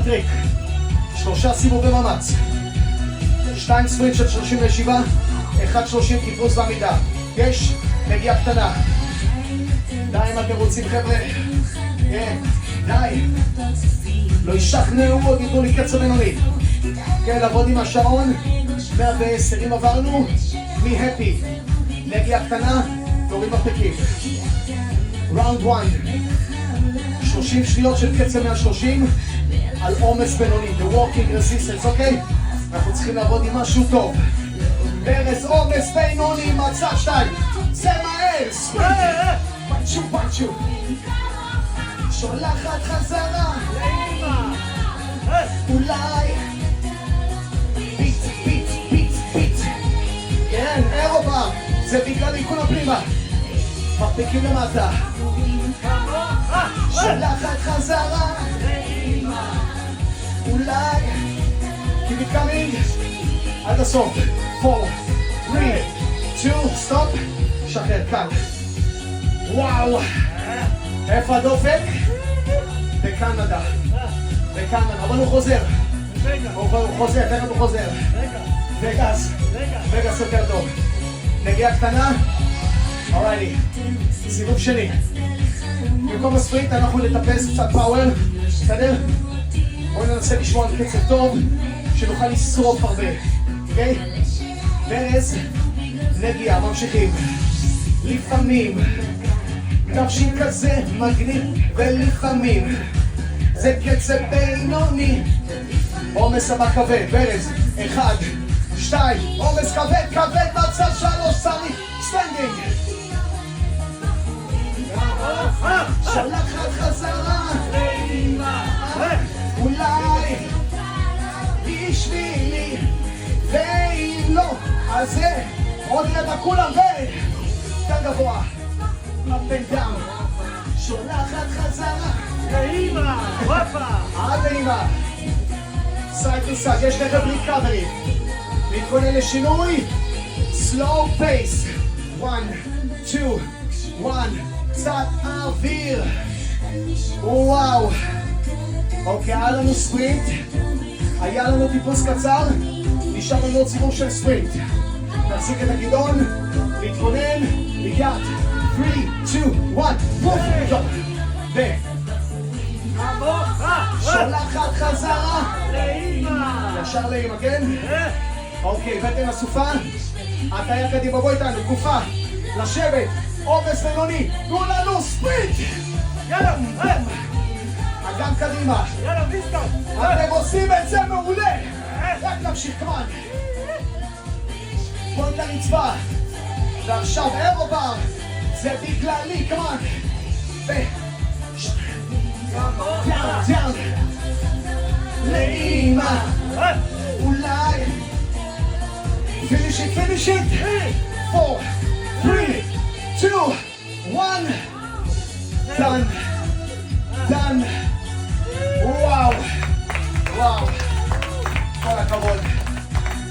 טריק. 3 סיבובי מאמץ. 2 ספרינט של 37, 1 30 טיפוס בעמידה. יש נגיעה קטנה. די אם אתם רוצים חבר'ה. כן, די. לא ישכנעו עוד, ייתנו לי קצב בינוני. כן, לעבוד עם השעון. 110, אם עברנו, מי הפי. נגיעה קטנה, תוריד מפקים. ראונד 1. 30 שניות של קצב 130 על עומס בינוני. The walking resistance, אוקיי? אנחנו צריכים לעבוד עם משהו טוב. ברז עומס בינוני, מצד 2. זה מהר, ספרינט. פנצ'ו, פנצ'ו. שולחת חזרה. אולי. ביט, ביט, ביט, ביט. כן, אירובר. זה בגלל עיכון הפנימה. מפליקים למטה. שלחת חזרה. אולי. Keep it coming. עד הסוף. 4, 3, 2, סטופ. שחרר כאן. וואו. איפה הדופק? בקנדה. בקנדה. אבל הוא חוזר. הוא חוזר, תכף הוא חוזר. וגאס. וגאס יותר טוב. נגיעה קטנה. אורייטי. סיבוב שני. במקום הספרינט אנחנו נטפס קצת פאוור. בסדר? בואו ננסה לשמוע על קצב טוב, שנוכל לשרוף הרבה. אוקיי? ברז, נגיעה, ממשיכים. לפעמים, תבשיל כזה מגניב, ולפעמים, זה קצב בינוני. עומס הבא כבד, ברז, 1, 2, עומס כבד, כבד, מצב 3, צריך סטנדינג. שלחת חזרה. אולי בשבילי, ואם לא, אז זה עוד רבע כולם כאן גבוה. up and down. שולחת חזרה. לאמא, ופה. עד לאמא. סייד לסייד, יש לכם ריקאברי. להתכונן לשינוי. slow pace. 1, 2, 1. קצת אוויר. וואו. אוקיי, היה לנו ספרינט, היה לנו טיפוס קצר, נשאר לנו עוד סיבוב של ספרינט. נחזיק את הכידון, להתכונן, ביד, 3, 2, 1, פוף, ו... שולחת חזרה. לאמא. ישר לאמא, כן? אוקיי, בטן הסופה, הטיה קדימה, בוא איתנו, גופה, לשבת, עומס בינוני, תנו לנו ספרינט! יאללה, אגם קדימה. יאללה, ויסקו. אתם עושים את זה מעולה. רק נמשיך, כמן. פוינט לרצפה. ועכשיו אירובר. זה בגללי, כמן. דאון. לאמא. אולי. פיניש איט. 4, 3, 2, 1. דן. וואו. כל הכבוד.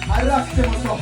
הלכתם אותו.